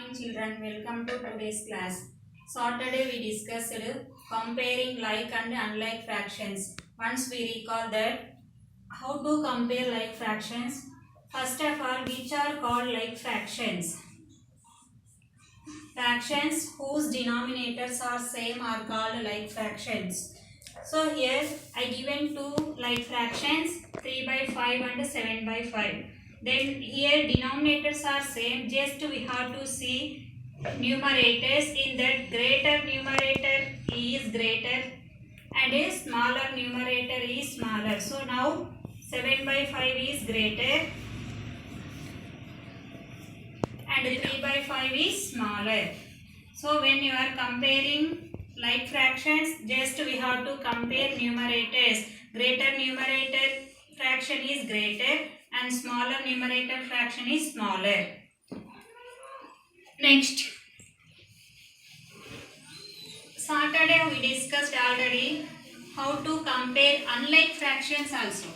morning children, welcome to today's class. Saturday we discussed comparing like and unlike fractions. Once we recall that how to compare like fractions. First of all, which are called like fractions? Fractions whose denominators are same are called like fractions. So here I given two like fractions 3 by 5 and 7 by 5. Then here denominators are same, just we have to see numerators. In that greater numerator is greater and a smaller numerator is smaller. So now 7 by 5 is greater and 3 by 5 is smaller. So when you are comparing like fractions, just we have to compare numerators. Greater numerator fraction is greater and smaller numerator fraction is smaller. Next, Saturday we discussed already how to compare unlike fractions also.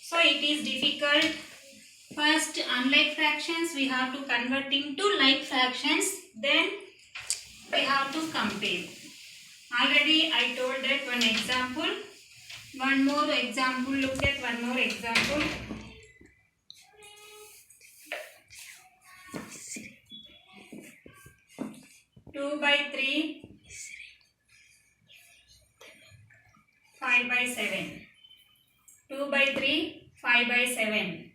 So it is difficult. First, unlike fractions we have to convert into like fractions, then we have to compare. Already I told that one example. One more example. Look at one more example. Two by 3, 5 by 7. 2 by 3, 5 by 7.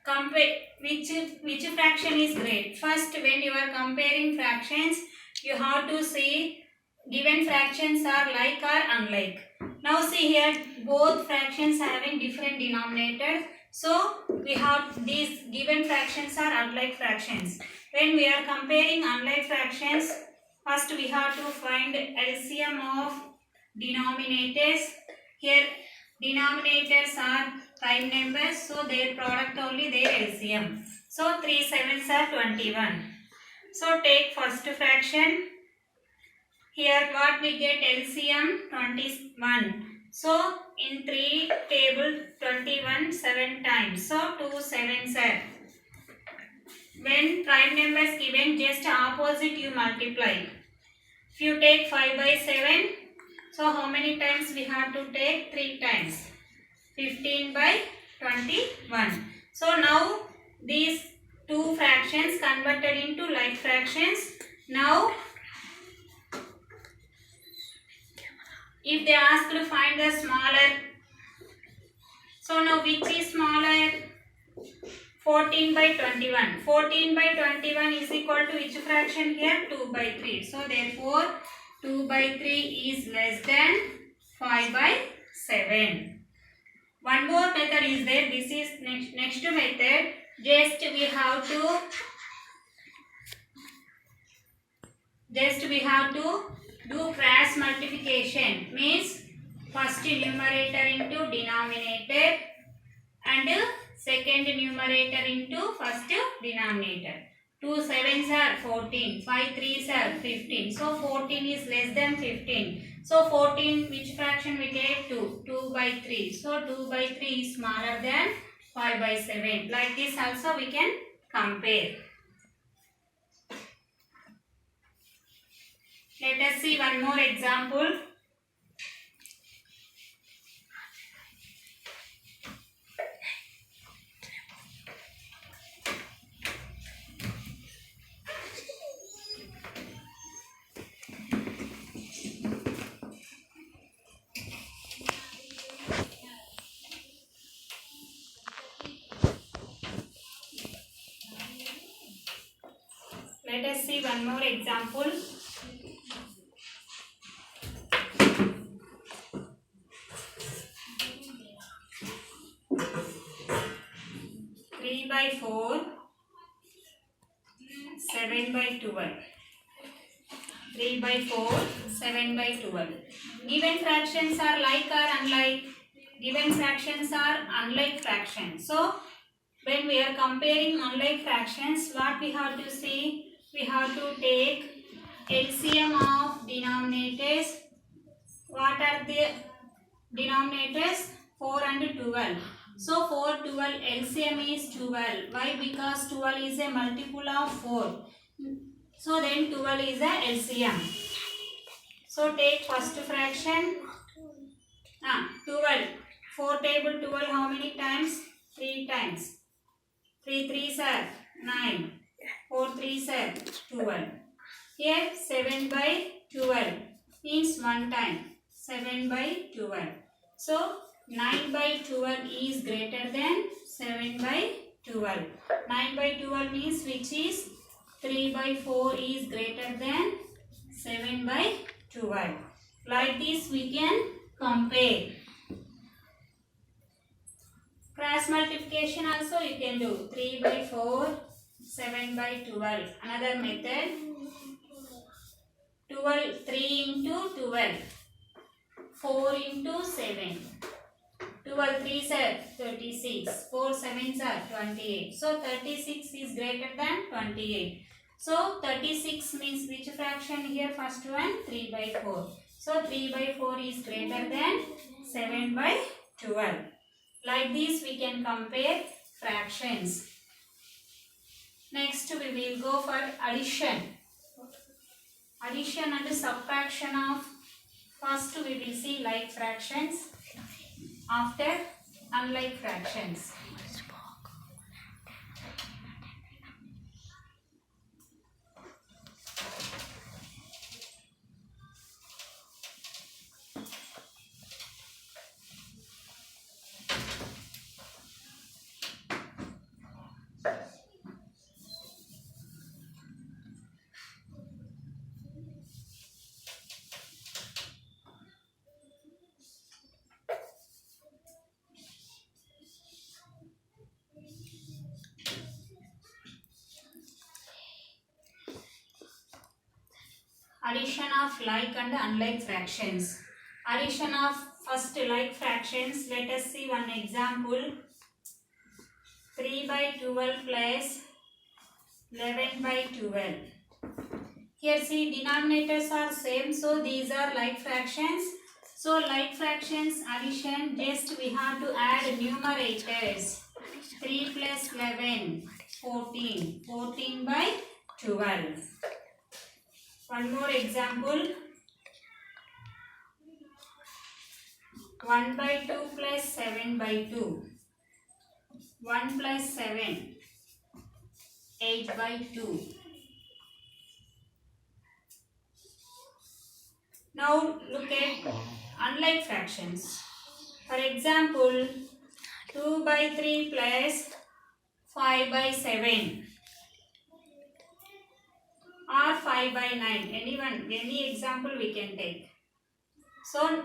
Compare which fraction is great. First, when you are comparing fractions, you have to see given fractions are like or unlike. Now see here, both fractions having different denominators. So we have these given fractions are unlike fractions. When we are comparing unlike fractions, first we have to find LCM of denominators. Here denominators are prime numbers, so their product only their LCM. So 3 sevens are 21. So take first fraction. Here what we get LCM 21. So in 3 table 21 7 times. So 2 sevens are. When prime numbers given, just opposite you multiply. If you take 5 by 7, so how many times we have to take? 3 times. 15 by 21. So now these two fractions converted into like fractions. Now if they ask to find the smaller, so now which is smaller? 14 by 21. 14 by 21 is equal to which fraction here? 2 by 3. So therefore 2 by 3 is less than 5 by 7. One more method is there. This is next method. Just we have to do cross multiplication. Means first numerator into denominator and second numerator into first denominator. 2 sevens are 14, 5 threes are 15. So 14 is less than 15. So 14, which fraction we get? 2. 2 by 3. So 2 by 3 is smaller than 5 by 7. Like this also we can compare. Let us see one more example. Let us see one more example. By 4, 7 by 12. 3 by 4, 7 by 12. Given fractions are like or unlike? Given fractions are unlike fractions. So when we are comparing unlike fractions, what we have to see? We have to take LCM of denominators. What are the denominators? 4 and 12. So 4, 12, LCM is 12. Why? Because 12 is a multiple of 4. So then 12 is a LCM. So take first fraction. 12. 4 table 12 how many times? 3 times. 3 3s are 9. 4 3s are 12. Here 7 by 12 means 1 time. 7 by 12. So 9 by 12 is greater than 7 by 12. 9 by 12 means which is 3 by 4 is greater than 7 by 12. Like this we can compare. Cross multiplication also you can do. 3 by 4, 7 by 12. Another method. 12, 3 into 12. 4 into 7. 12 3s are 36. 4 7s are 28. So 36 is greater than 28. So 36 means which fraction here? First one 3 by 4. So 3 by 4 is greater than 7 by 12. Like this we can compare fractions. Next we will go for addition. Addition and subtraction of, first we will see like fractions, after unlike fractions. Addition of like and unlike fractions. Addition of first like fractions. Let us see one example. 3 by 12 plus 11 by 12. Here see denominators are same, so these are like fractions. So like fractions addition, just we have to add numerators. 3 plus 11, 14. 14 by 12. One more example. 1 by 2 plus 7 by 2. 1 plus 7. 8 by 2. Now look at unlike fractions. For example, 2 by 3 plus 5 by 7. Or 5 by 9. Any example we can take. So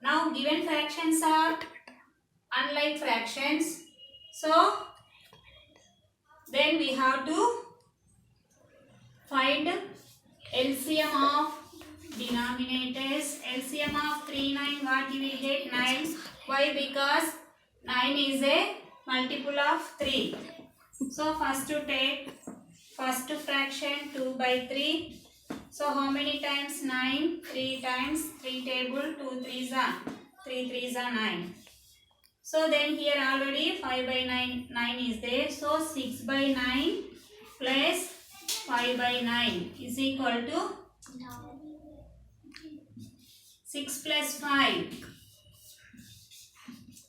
now given fractions are unlike fractions. So then we have to find LCM of denominators. LCM of 3, 9, what you will get? 9. Why? Because 9 is a multiple of 3. So first to take first fraction 2 by 3. So how many times? 9. 3 times. 3 table 2 3s are 3 3s are 9. So then here already 5 by 9 is there. So 6 by 9 plus 5 by 9 is equal to 6 plus 5.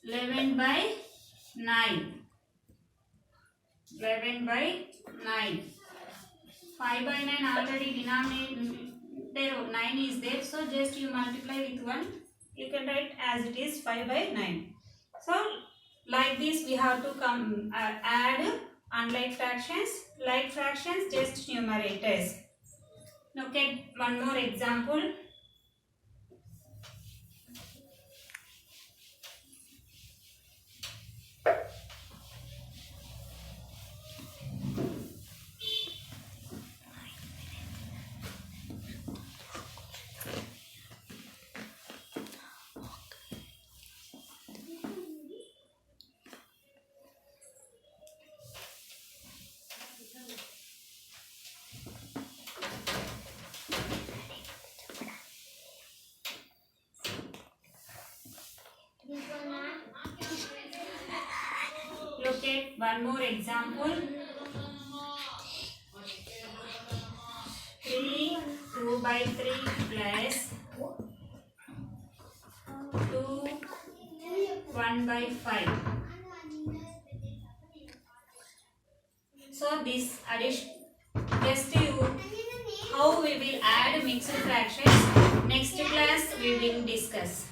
11 by 9. 11 by 9. 5 by 9 already denominator 9 is there. So just you multiply with 1. You can write as it is 5 by 9. So like this we have to add unlike fractions. Like fractions just numerators. Look at one more example. Look at one more example. by 3 plus 2 1 by 5. So this addition just you how we will add mixed fractions. Next class we will discuss.